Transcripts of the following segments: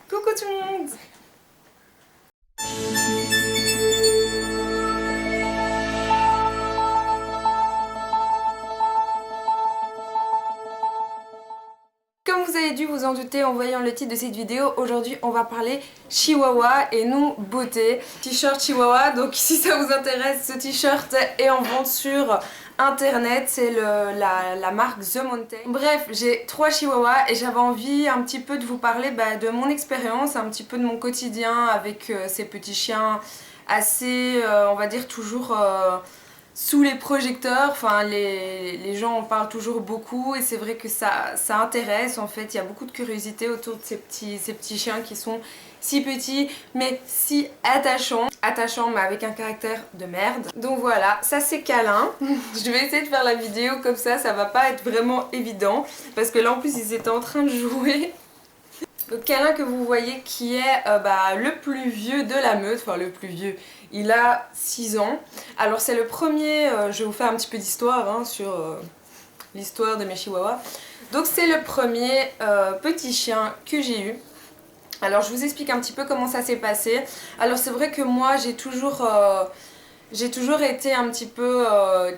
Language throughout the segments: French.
Coucou tout le monde. Comme vous avez dû vous en douter en voyant le titre de cette vidéo, aujourd'hui on va parler chihuahua et non beauté. T-shirt chihuahua, donc si ça vous intéresse, ce t-shirt est en vente sur internet, c'est la marque The Mountain. Bref, j'ai 3 chihuahuas et j'avais envie un petit peu de vous parler de mon expérience, un petit peu de mon quotidien avec ces petits chiens assez, on va dire toujours... sous les projecteurs, enfin les gens en parlent toujours beaucoup et c'est vrai que ça intéresse en fait, il y a beaucoup de curiosité autour de ces petits chiens qui sont si petits mais si attachants, mais avec un caractère de merde. Donc voilà, ça c'est câlin, je vais essayer de faire la vidéo comme ça va pas être vraiment évident parce que là en plus ils étaient en train de jouer. Le câlin que vous voyez qui est le plus vieux de la meute, enfin le plus vieux, il a 6 ans. Alors c'est le premier, je vais vous faire un petit peu d'histoire sur l'histoire de mes chihuahuas. Donc c'est le premier petit chien que j'ai eu. Alors je vous explique un petit peu comment ça s'est passé. Alors c'est vrai que moi j'ai toujours été un petit peu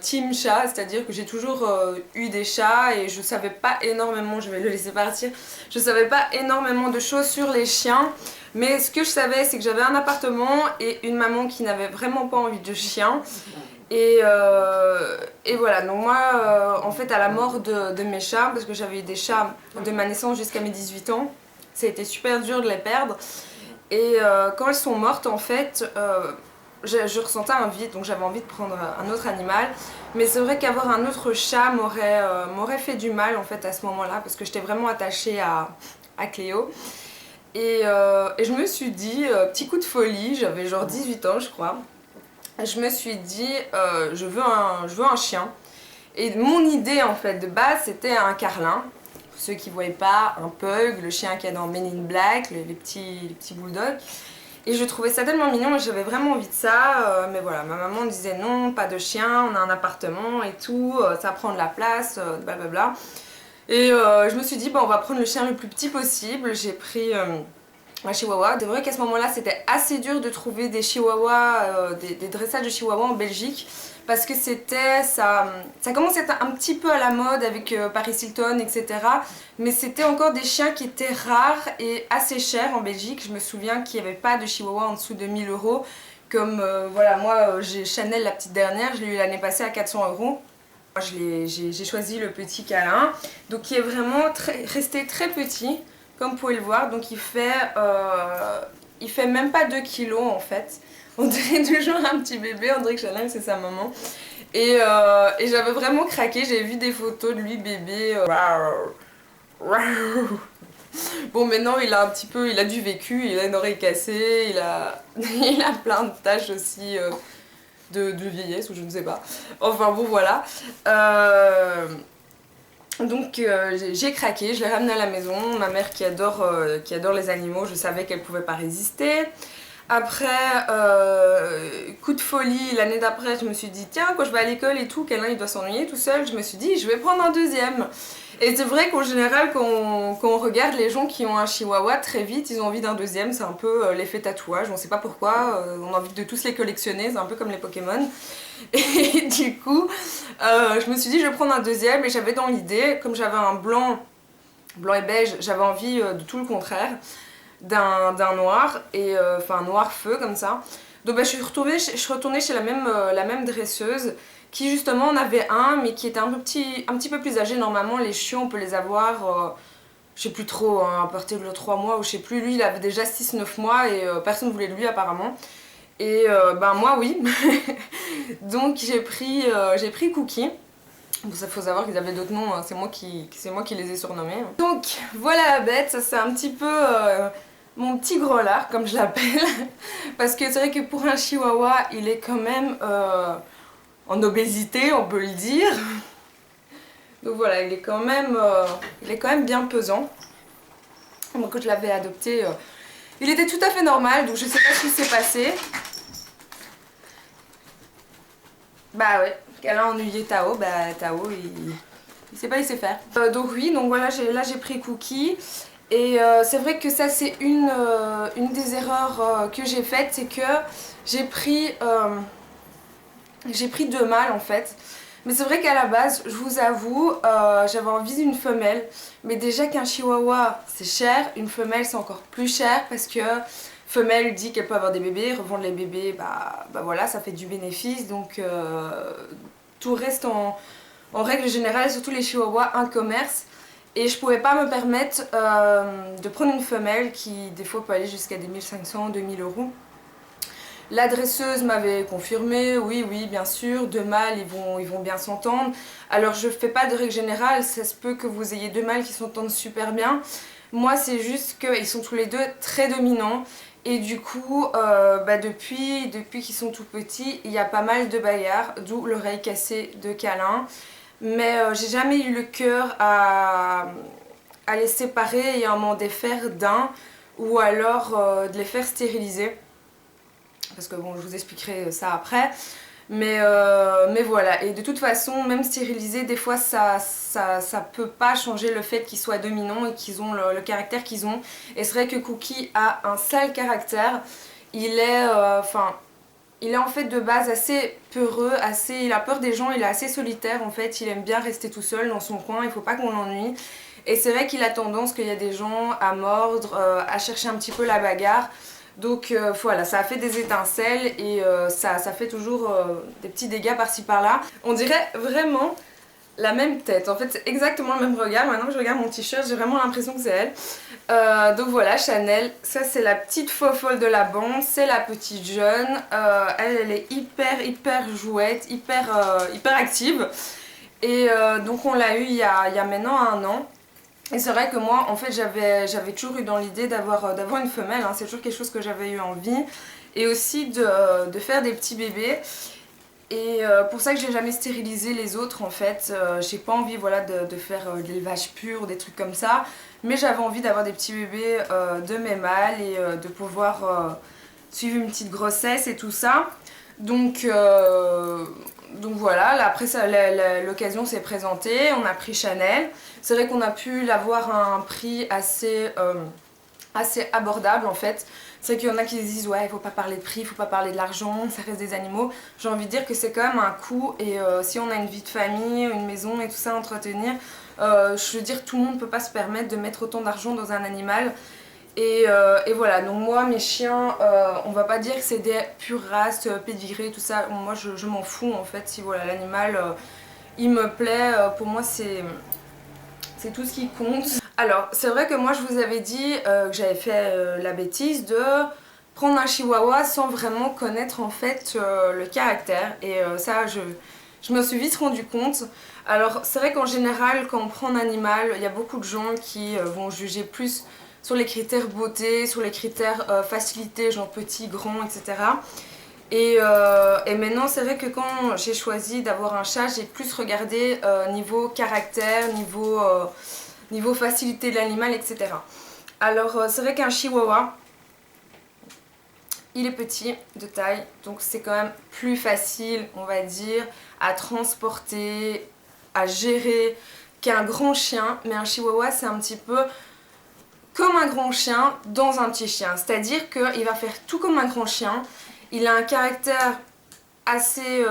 team chat, c'est-à-dire que j'ai toujours eu des chats et je savais pas énormément, je vais le laisser partir, je savais pas énormément de choses sur les chiens, mais ce que je savais c'est que j'avais un appartement et une maman qui n'avait vraiment pas envie de chien. Et voilà, donc moi en fait à la mort de mes chats, parce que j'avais eu des chats de ma naissance jusqu'à mes 18 ans, ça a été super dur de les perdre. Et quand elles sont mortes en fait, je ressentais un vide, donc j'avais envie de prendre un autre animal. Mais c'est vrai qu'avoir un autre chat m'aurait fait du mal en fait à ce moment-là, parce que j'étais vraiment attachée à Cléo. Et je me suis dit, petit coup de folie, j'avais genre 18 ans je crois, je me suis dit je veux un chien. Et mon idée en fait de base c'était un carlin. Pour ceux qui ne voyaient pas, un pug, le chien qu'il y a dans Men in Black, les petits bulldogs. Et je trouvais ça tellement mignon et j'avais vraiment envie de ça, mais voilà, ma maman disait non, pas de chien, on a un appartement et tout, ça prend de la place, blablabla. Et je me suis dit, bon, on va prendre le chien le plus petit possible, j'ai pris un chihuahua. C'est vrai qu'à ce moment-là, c'était assez dur de trouver des chihuahuas, des dressages de chihuahuas en Belgique, parce que ça commençait à être un petit peu à la mode avec Paris Hilton, etc. Mais c'était encore des chiens qui étaient rares et assez chers en Belgique. Je me souviens qu'il n'y avait pas de chihuahua en dessous de 1000 €. Comme voilà, moi j'ai Chanel la petite dernière, je l'ai eu l'année passée à 400 €. Moi j'ai choisi le petit câlin, donc qui est vraiment resté très petit, comme vous pouvez le voir. Donc il fait même pas 2 kilos en fait. On dirait toujours un petit bébé, on dirait que Chanel c'est sa maman. Et j'avais vraiment craqué, j'ai vu des photos de lui bébé. Bon, maintenant il a du vécu, il a une oreille cassée, il a plein de taches aussi de vieillesse ou je ne sais pas. Enfin bon voilà. Donc j'ai craqué, je l'ai ramené à la maison. Ma mère qui adore les animaux, je savais qu'elle pouvait pas résister. Après, coup de folie, l'année d'après, je me suis dit tiens, quand je vais à l'école et tout, Câlin il doit s'ennuyer tout seul, je me suis dit je vais prendre un deuxième. Et c'est vrai qu'en général, quand on regarde les gens qui ont un chihuahua, très vite ils ont envie d'un deuxième, c'est un peu l'effet tatouage, on sait pas pourquoi, on a envie de tous les collectionner, c'est un peu comme les Pokémon. Et du coup, je me suis dit je vais prendre un deuxième et j'avais dans l'idée, comme j'avais un blanc et beige, j'avais envie de tout le contraire, d'un noir, et enfin un noir feu comme ça. Donc je suis retournée chez la même dresseuse qui justement en avait un mais qui était un petit peu plus âgé. Normalement les chiots on peut les avoir, je sais plus trop, hein, à partir de 3 mois ou je sais plus. Lui il avait déjà 6-9 mois et personne voulait de lui apparemment. Et moi oui. Donc j'ai pris Cookie. Bon, ça faut savoir qu'ils avaient d'autres noms, hein. C'est moi qui les ai surnommés. Donc voilà la bête, ça c'est un petit peu mon petit gros lard comme je l'appelle. Parce que c'est vrai que pour un chihuahua il est quand même en obésité, on peut le dire. Donc voilà, il est quand même bien pesant. Moi quand je l'avais adopté, il était tout à fait normal, donc je sais pas ce qui s'est passé. Bah ouais, Câlin ennuyé Tao, Tao il sait pas laisser faire. Donc oui, donc voilà, là j'ai pris Cookie. Et c'est vrai que ça c'est une des erreurs que j'ai faites, c'est que j'ai pris, j'ai pris deux mâles en fait. Mais c'est vrai qu'à la base, je vous avoue, j'avais envie d'une femelle. Mais déjà qu'un chihuahua c'est cher, une femelle c'est encore plus cher parce que femelle dit qu'elle peut avoir des bébés, revendre les bébés, bah voilà, ça fait du bénéfice. Donc tout reste en règle générale, surtout les chihuahuas, un commerce. Et je pouvais pas me permettre de prendre une femelle qui des fois peut aller jusqu'à des 1500, 2000 euros. La dresseuse m'avait confirmé, oui, oui, bien sûr, deux mâles, ils vont bien s'entendre. Alors je fais pas de règle générale, ça se peut que vous ayez deux mâles qui s'entendent super bien. Moi c'est juste qu'ils sont tous les deux très dominants. Et du coup, depuis qu'ils sont tout petits, il y a pas mal de bagarres, d'où l'oreille cassée de câlin. Mais j'ai jamais eu le cœur à les séparer et à m'en défaire d'un, ou alors de les faire stériliser. Parce que bon, je vous expliquerai ça après. Mais voilà, et de toute façon, même stérilisé, des fois ça peut pas changer le fait qu'ils soient dominants et qu'ils ont le caractère qu'ils ont. Et c'est vrai que Cookie a un sale caractère. Il est, il est en fait de base assez peureux, il a peur des gens, il est assez solitaire en fait. Il aime bien rester tout seul dans son coin, il faut pas qu'on l'ennuie. Et c'est vrai qu'il a tendance qu'il y a des gens à mordre, à chercher un petit peu la bagarre. Donc voilà, ça a fait des étincelles et ça fait toujours des petits dégâts par-ci par-là. On dirait vraiment la même tête, en fait c'est exactement le même regard. Maintenant que je regarde mon t-shirt, j'ai vraiment l'impression que c'est elle. Donc voilà, Chanel, ça c'est la petite fofolle de la bande, c'est la petite jeune. Elle est hyper jouette, hyper active. Et donc on l'a eu il y a maintenant un an. Et c'est vrai que moi, en fait, j'avais toujours eu dans l'idée d'avoir une femelle, hein. C'est toujours quelque chose que j'avais eu envie. Et aussi de faire des petits bébés. Et pour ça que j'ai jamais stérilisé les autres, en fait. J'ai pas envie, voilà, de faire de l'élevage pur, des trucs comme ça. Mais j'avais envie d'avoir des petits bébés de mes mâles et de pouvoir suivre une petite grossesse et tout ça. Donc voilà, là, après l'occasion s'est présentée, on a pris Chanel. C'est vrai qu'on a pu l'avoir à un prix assez abordable en fait. C'est vrai qu'il y en a qui disent ouais, il faut pas parler de prix, il faut pas parler de l'argent, ça reste des animaux. J'ai envie de dire que c'est quand même un coût et si on a une vie de famille, une maison et tout ça à entretenir, je veux dire tout le monde peut pas se permettre de mettre autant d'argent dans un animal. Et voilà, donc moi mes chiens, on va pas dire que c'est des pures races, pédigrés, tout ça. Moi je m'en fous en fait, si voilà l'animal il me plaît, pour moi c'est tout ce qui compte. Alors c'est vrai que moi je vous avais dit que j'avais fait la bêtise de prendre un chihuahua sans vraiment connaître en fait le caractère. Et ça je me suis vite rendu compte. Alors c'est vrai qu'en général quand on prend un animal, il y a beaucoup de gens qui vont juger plus sur les critères beauté, sur les critères facilité, genre petit, grand, etc. Et maintenant c'est vrai que quand j'ai choisi d'avoir un chat, j'ai plus regardé niveau caractère, niveau facilité de l'animal, etc. Alors c'est vrai qu'un chihuahua, il est petit de taille, donc c'est quand même plus facile, on va dire, à transporter, à gérer qu'un grand chien. Mais un chihuahua c'est un petit peu comme un grand chien dans un petit chien. C'est-à-dire qu'il va faire tout comme un grand chien. Il a un caractère assez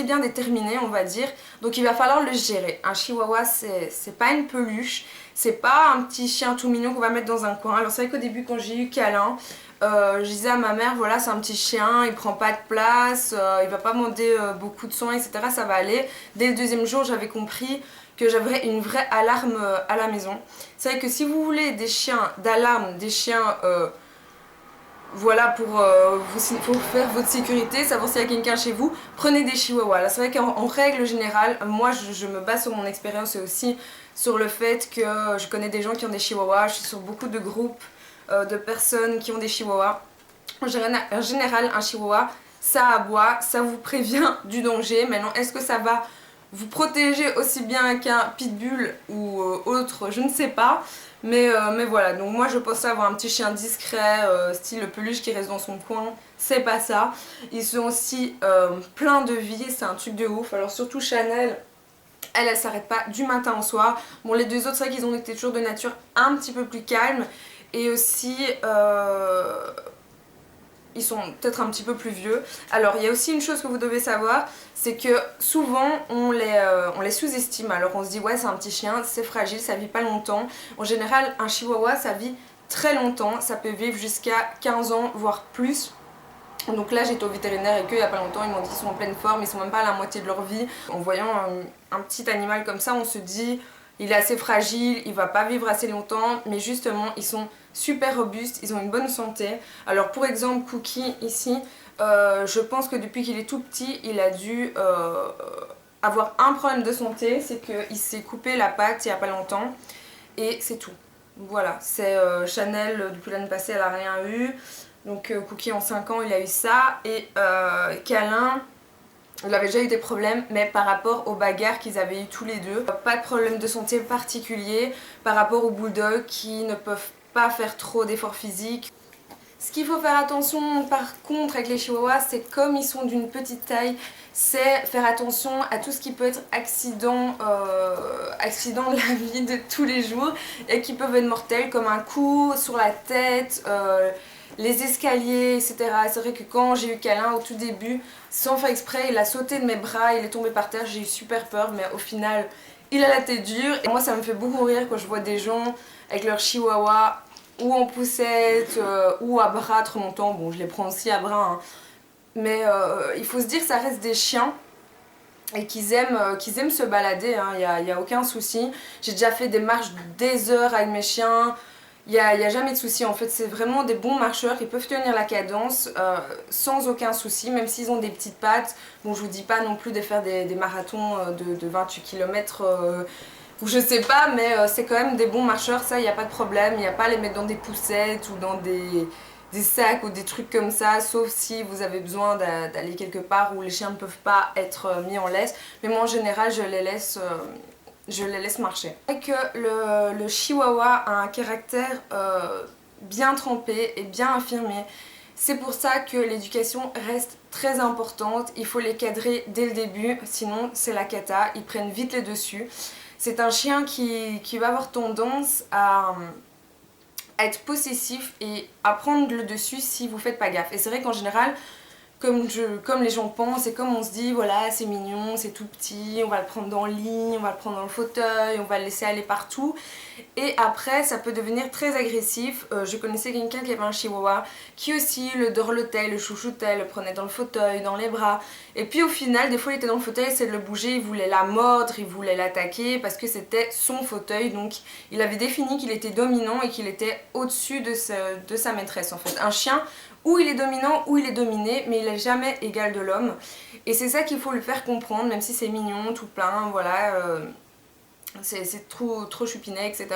bien déterminé, on va dire. Donc il va falloir le gérer. Un chihuahua, c'est pas une peluche. C'est pas un petit chien tout mignon qu'on va mettre dans un coin. Alors c'est vrai qu'au début quand j'ai eu Câlin, je disais à ma mère, voilà c'est un petit chien, il prend pas de place, il va pas demander beaucoup de soins, etc. Ça va aller. Dès le deuxième jour, j'avais compris que j'avais une vraie alarme à la maison. C'est vrai que si vous voulez des chiens d'alarme, des chiens voilà pour faire votre sécurité, savoir s'il y a quelqu'un chez vous, prenez des chihuahuas. Là c'est vrai qu'en règle générale, moi je me base sur mon expérience et aussi sur le fait que je connais des gens qui ont des chihuahuas, je suis sur beaucoup de groupes de personnes qui ont des chihuahuas. En général, un chihuahua, ça aboie, ça vous prévient du danger. Maintenant, est-ce que ça va vous protéger aussi bien qu'un pitbull ou autre, je ne sais pas. Mais voilà, donc moi je pense avoir un petit chien discret, style peluche qui reste dans son coin, c'est pas ça. Ils sont aussi pleins de vie, c'est un truc de ouf. Alors surtout Chanel, Elle s'arrête pas du matin au soir. Bon, les deux autres, c'est vrai qu'ils ont été toujours de nature un petit peu plus calme. Et aussi, ils sont peut-être un petit peu plus vieux. Alors, il y a aussi une chose que vous devez savoir, c'est que souvent, on les sous-estime. Alors, on se dit, ouais, c'est un petit chien, c'est fragile, ça vit pas longtemps. En général, un chihuahua, ça vit très longtemps. Ça peut vivre jusqu'à 15 ans, voire plus. Donc là j'étais au vétérinaire et qu'il y a pas longtemps ils m'ont dit qu'ils sont en pleine forme, ils sont même pas à la moitié de leur vie. En voyant un petit animal comme ça on se dit il est assez fragile, il va pas vivre assez longtemps, mais justement ils sont super robustes, ils ont une bonne santé. Alors pour exemple Cookie ici, je pense que depuis qu'il est tout petit il a dû avoir un problème de santé, c'est qu'il s'est coupé la patte il y a pas longtemps et c'est tout. Voilà, c'est Chanel depuis l'année passée elle a rien eu. Donc Cookie en 5 ans il a eu ça et Câlin il avait déjà eu des problèmes mais par rapport aux bagarres qu'ils avaient eu tous les deux. Pas de problème de santé particulier par rapport aux bulldogs qui ne peuvent pas faire trop d'efforts physiques. Ce qu'il faut faire attention par contre avec les chihuahuas, c'est comme ils sont d'une petite taille, c'est faire attention à tout ce qui peut être accident de la vie de tous les jours et qui peuvent être mortels comme un coup sur la tête, les escaliers, etc. C'est vrai que quand j'ai eu Câlin au tout début, sans faire exprès, il a sauté de mes bras, il est tombé par terre, j'ai eu super peur, mais au final, il a la tête dure. Et moi, ça me fait beaucoup rire quand je vois des gens avec leur chihuahua ou en poussette ou à bras trop longtemps. Bon, je les prends aussi à bras, hein. Mais il faut se dire que ça reste des chiens et qu'ils aiment se balader, hein. Il y a aucun souci. J'ai déjà fait des marches des heures avec mes chiens. Il n'y a jamais de souci, en fait c'est vraiment des bons marcheurs, ils peuvent tenir la cadence sans aucun souci, même s'ils ont des petites pattes. Bon, je vous dis pas non plus de faire des marathons de 28 km ou je sais pas, mais c'est quand même des bons marcheurs, ça il n'y a pas de problème. Il n'y a pas à les mettre dans des poussettes ou dans des sacs ou des trucs comme ça, sauf si vous avez besoin d'aller quelque part où les chiens ne peuvent pas être mis en laisse. Mais moi en général je les laisse marcher. Et que le chihuahua a un caractère bien trempé et bien affirmé. C'est pour ça que l'éducation reste très importante. Il faut les cadrer dès le début, sinon c'est la cata, ils prennent vite les dessus. C'est un chien qui va avoir tendance à être possessif et à prendre le dessus si vous faites pas gaffe. Et c'est vrai qu'en général, comme les gens pensent et comme on se dit voilà c'est mignon, c'est tout petit, on va le prendre dans le lit, on va le prendre dans le fauteuil, on va le laisser aller partout et après ça peut devenir très agressif. Je connaissais quelqu'un qui avait un chihuahua qui aussi le dorlotait, le chouchoutait, le prenait dans le fauteuil, dans les bras et puis au final des fois il était dans le fauteuil, essayait de le bouger, il voulait la mordre, il voulait l'attaquer parce que c'était son fauteuil, donc il avait défini qu'il était dominant et qu'il était au-dessus de sa maîtresse en fait. Un chien où il est dominant, où il est dominé, mais il n'est jamais égal de l'homme. Et c'est ça qu'il faut lui faire comprendre, même si c'est mignon, tout plein, voilà, c'est trop chupinet, etc.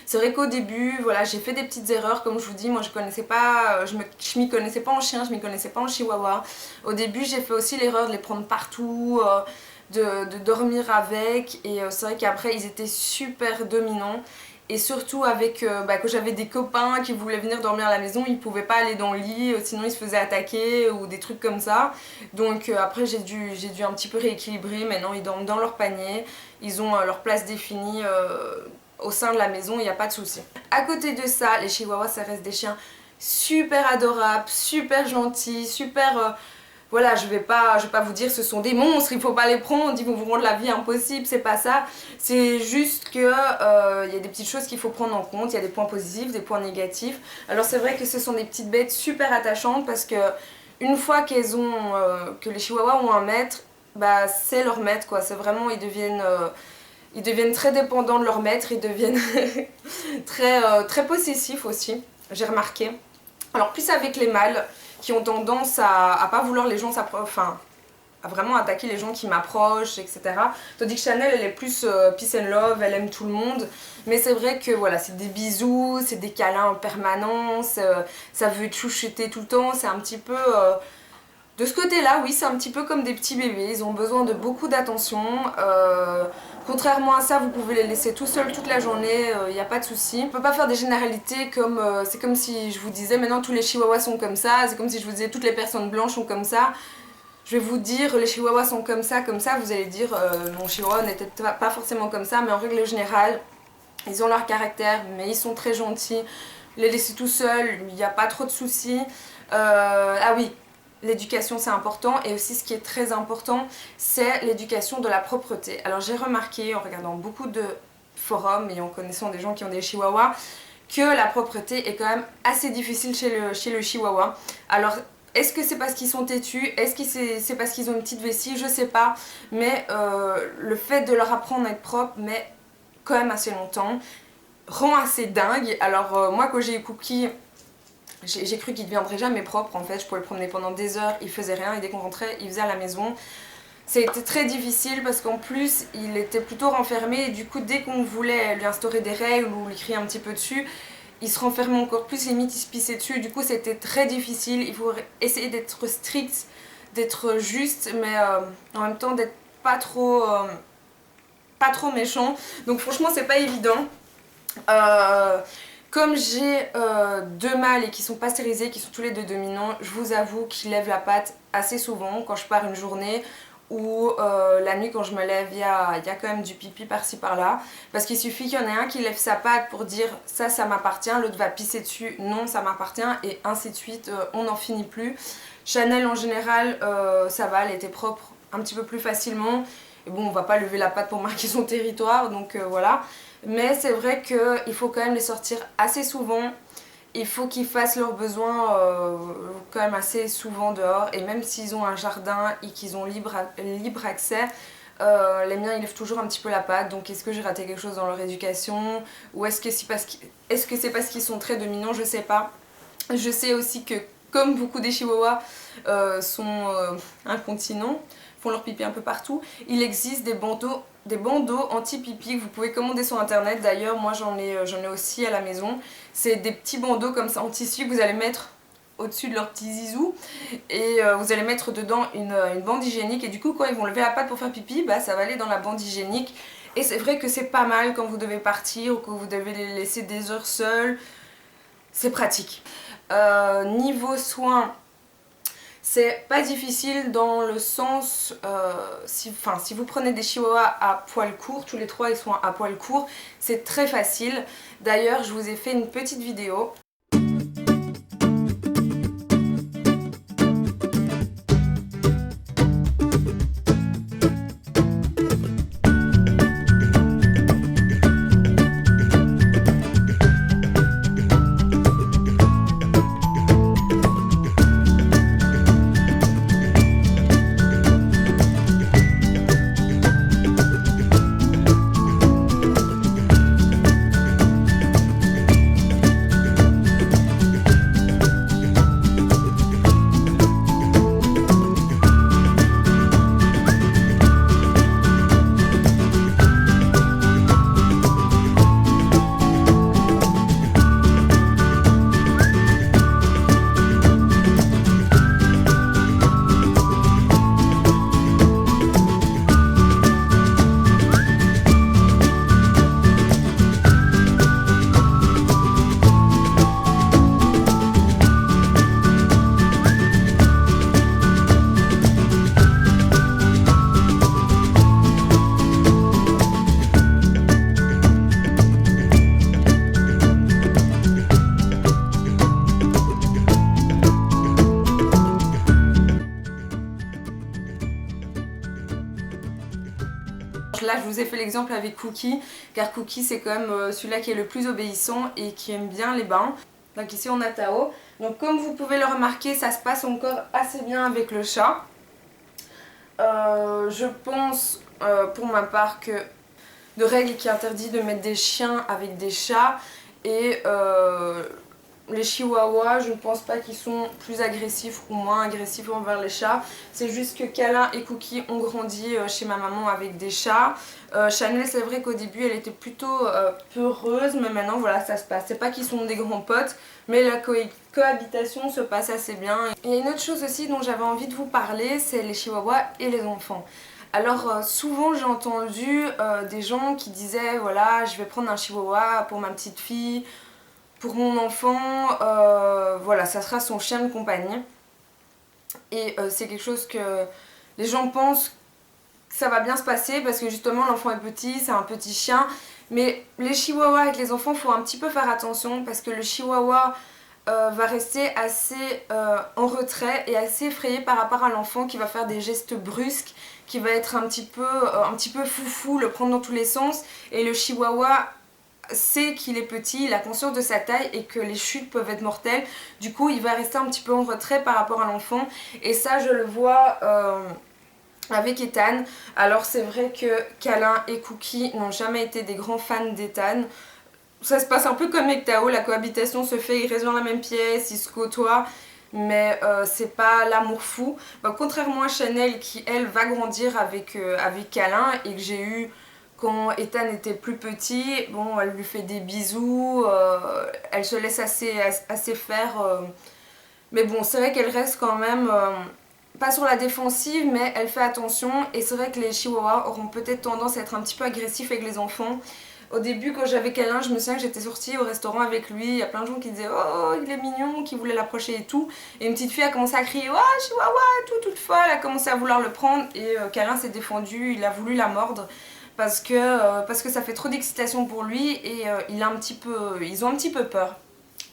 C'est vrai qu'au début, voilà, j'ai fait des petites erreurs, comme je vous dis, moi je connaissais pas, je m'y connaissais pas en chien, je m'y connaissais pas en chihuahua. Au début, j'ai fait aussi l'erreur de les prendre partout, de dormir avec, et c'est vrai qu'après, ils étaient super dominants. Et surtout avec quand j'avais des copains qui voulaient venir dormir à la maison, ils pouvaient pas aller dans le lit, sinon ils se faisaient attaquer ou des trucs comme ça. Donc après j'ai dû un petit peu rééquilibrer. Maintenant ils dorment dans leur panier, ils ont leur place définie au sein de la maison, il n'y a pas de souci. À côté de ça, les chihuahuas ça reste des chiens super adorables, super gentils, super... Voilà, je vais pas vous dire ce sont des monstres, il faut pas les prendre, ils vont vous rendre la vie impossible, c'est pas ça. C'est juste que y a des petites choses qu'il faut prendre en compte, il y a des points positifs, des points négatifs. Alors c'est vrai que ce sont des petites bêtes super attachantes parce que une fois que les chihuahuas ont un maître, bah c'est leur maître quoi, c'est vraiment, ils deviennent très dépendants de leur maître, ils deviennent très possessifs aussi, j'ai remarqué. Alors plus avec les mâles qui ont tendance à pas vouloir les gens à vraiment attaquer les gens qui m'approchent, etc. Tandis que Chanel elle est plus peace and love, elle aime tout le monde. Mais c'est vrai que voilà, c'est des bisous, c'est des câlins en permanence, ça veut chouchouter tout le temps, c'est un petit peu... De ce côté-là, oui, c'est un petit peu comme des petits bébés, ils ont besoin de beaucoup d'attention. Contrairement à ça, vous pouvez les laisser tout seuls toute la journée, il n'y a pas de souci. On peut pas faire des généralités comme... c'est comme si je vous disais maintenant tous les chihuahuas sont comme ça, c'est comme si je vous disais toutes les personnes blanches sont comme ça. je vais vous dire les chihuahuas sont comme ça, vous allez dire mon chihuahua n'était pas forcément comme ça, mais en règle générale, ils ont leur caractère, mais ils sont très gentils. Les laisser tout seuls, il n'y a pas trop de soucis. Ah oui, l'éducation c'est important, et aussi ce qui est très important, c'est l'éducation de la propreté. Alors j'ai remarqué en regardant beaucoup de forums et en connaissant des gens qui ont des chihuahuas, que la propreté est quand même assez difficile chez le chihuahua. Alors est-ce que c'est parce qu'ils sont têtus? Est-ce que c'est parce qu'ils ont une petite vessie? Je sais pas, mais le fait de leur apprendre à être propre, mais quand même assez longtemps, rend assez dingue. Alors moi quand j'ai eu Cookie, j'ai cru qu'il ne deviendrait jamais propre en fait. Je pouvais le promener pendant des heures, il faisait rien, et dès qu'on rentrait il faisait à la maison. Ça a été très difficile parce qu'en plus il était plutôt renfermé, et du coup dès qu'on voulait lui instaurer des règles ou lui crier un petit peu dessus, il se renfermait encore plus, limite il se pissait dessus. Du coup c'était très difficile, il faut essayer d'être strict, d'être juste, mais en même temps d'être pas trop méchant. Donc franchement c'est pas évident. Comme j'ai deux mâles et qui sont pas stérilisés, qui sont tous les deux dominants, je vous avoue qu'ils lèvent la patte assez souvent quand je pars une journée, ou la nuit quand je me lève, il y a quand même du pipi par-ci par-là, parce qu'il suffit qu'il y en ait un qui lève sa patte pour dire ça m'appartient, l'autre va pisser dessus, non ça m'appartient, et ainsi de suite, on n'en finit plus. Chanel en général ça va, elle était propre un petit peu plus facilement, et bon on va pas lever la patte pour marquer son territoire, donc voilà. Mais c'est vrai qu'il faut quand même les sortir assez souvent. Il faut qu'ils fassent leurs besoins quand même assez souvent dehors. Et même s'ils ont un jardin et qu'ils ont libre accès, les miens ils lèvent toujours un petit peu la patte. Donc est-ce que j'ai raté quelque chose dans leur éducation? Ou est-ce que c'est parce qu'ils sont très dominants? Je sais pas. Je sais aussi que comme beaucoup des chihuahuas sont incontinents, font leur pipi un peu partout, il existe des bandeaux anti-pipi que vous pouvez commander sur internet. D'ailleurs moi j'en ai aussi à la maison. C'est des petits bandeaux comme ça en tissu que vous allez mettre au-dessus de leur petit zizou, et vous allez mettre dedans une bande hygiénique, et du coup quand ils vont lever la patte pour faire pipi, bah ça va aller dans la bande hygiénique. Et c'est vrai que c'est pas mal quand vous devez partir ou que vous devez les laisser des heures seuls, c'est pratique. Niveau soins, c'est pas difficile dans le sens, si vous prenez des chihuahuas à poil court, tous les trois ils sont à poil court, c'est très facile. D'ailleurs je vous ai fait une petite vidéo. Là je vous ai fait l'exemple avec Cookie, car Cookie c'est quand même celui-là qui est le plus obéissant et qui aime bien les bains. Donc ici on a Tao. Donc comme vous pouvez le remarquer, ça se passe encore assez bien avec le chat. Je pense pour ma part que de règle qui interdit de mettre des chiens avec des chats, et les chihuahuas, je ne pense pas qu'ils sont plus agressifs ou moins agressifs envers les chats. C'est juste que Câlin et Cookie ont grandi chez ma maman avec des chats. Chanel, c'est vrai qu'au début elle était plutôt peureuse, mais maintenant voilà, ça se passe. C'est pas qu'ils sont des grands potes, mais la cohabitation se passe assez bien. Il y a une autre chose aussi dont j'avais envie de vous parler, c'est les chihuahuas et les enfants. Alors souvent j'ai entendu des gens qui disaient voilà, je vais prendre un chihuahua pour ma petite fille, pour mon enfant, voilà, ça sera son chien de compagnie. Et c'est quelque chose que les gens pensent que ça va bien se passer parce que justement l'enfant est petit, c'est un petit chien. Mais les chihuahuas avec les enfants, il faut un petit peu faire attention parce que le chihuahua va rester assez en retrait et assez effrayé par rapport à l'enfant qui va faire des gestes brusques, qui va être un petit peu foufou, le prendre dans tous les sens. Et le chihuahua sait qu'il est petit, il a conscience de sa taille et que les chutes peuvent être mortelles. Du coup, il va rester un petit peu en retrait par rapport à l'enfant. Et ça, je le vois avec Ethan. Alors c'est vrai que Câlin et Cookie n'ont jamais été des grands fans d'Ethan. Ça se passe un peu comme avec Tao, la cohabitation se fait, ils restent dans la même pièce, ils se côtoient, mais c'est pas l'amour fou. Bah, contrairement à Chanel qui elle va grandir avec Câlin et que j'ai eu quand Ethan était plus petit, bon elle lui fait des bisous, elle se laisse assez faire, mais bon c'est vrai qu'elle reste quand même pas sur la défensive, mais elle fait attention. Et c'est vrai que les chihuahuas auront peut-être tendance à être un petit peu agressifs avec les enfants. Au début, quand j'avais Câlin, je me souviens que j'étais sortie au restaurant avec lui. Il y a plein de gens qui disaient oh, il est mignon, qui voulaient l'approcher et tout. Et une petite fille a commencé à crier oh, chihuahua, et tout, toute folle. Elle a commencé à vouloir le prendre. Et Câlin s'est défendu, il a voulu la mordre. Parce que ça fait trop d'excitation pour lui. Et ils ont un petit peu peur.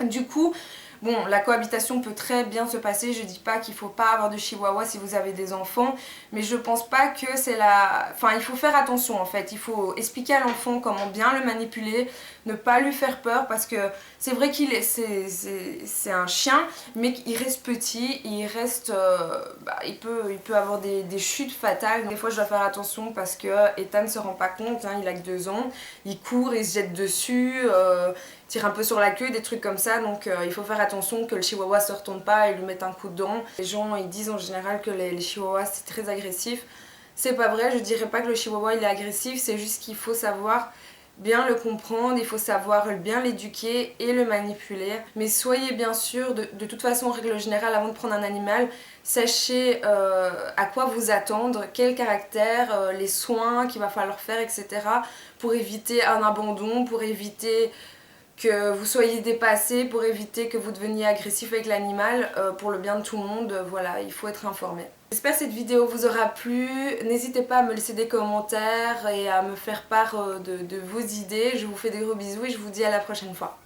Du coup, bon, la cohabitation peut très bien se passer. Je dis pas qu'il faut pas avoir de chihuahua si vous avez des enfants, mais je pense pas que c'est la... Enfin, il faut faire attention en fait. Il faut expliquer à l'enfant comment bien le manipuler, ne pas lui faire peur parce que c'est vrai c'est un chien, mais il reste petit, il reste... il peut avoir des chutes fatales. Des fois, je dois faire attention parce que Ethan ne se rend pas compte, hein, il a que 2 ans. Il court, il se jette dessus... tire un peu sur la queue, des trucs comme ça, donc il faut faire attention que le chihuahua se retourne pas et lui mette un coup de dent. Les gens ils disent en général que les chihuahuas c'est très agressif. C'est pas vrai, je dirais pas que le chihuahua il est agressif, c'est juste qu'il faut savoir bien le comprendre, il faut savoir bien l'éduquer et le manipuler. Mais soyez bien sûr, de toute façon en règle générale avant de prendre un animal, sachez à quoi vous attendre, quel caractère, les soins qu'il va falloir faire, etc. pour éviter un abandon, pour éviter que vous soyez dépassé, pour éviter que vous deveniez agressif avec l'animal, pour le bien de tout le monde, voilà, il faut être informé. J'espère que cette vidéo vous aura plu, n'hésitez pas à me laisser des commentaires et à me faire part de vos idées. Je vous fais des gros bisous et je vous dis à la prochaine fois.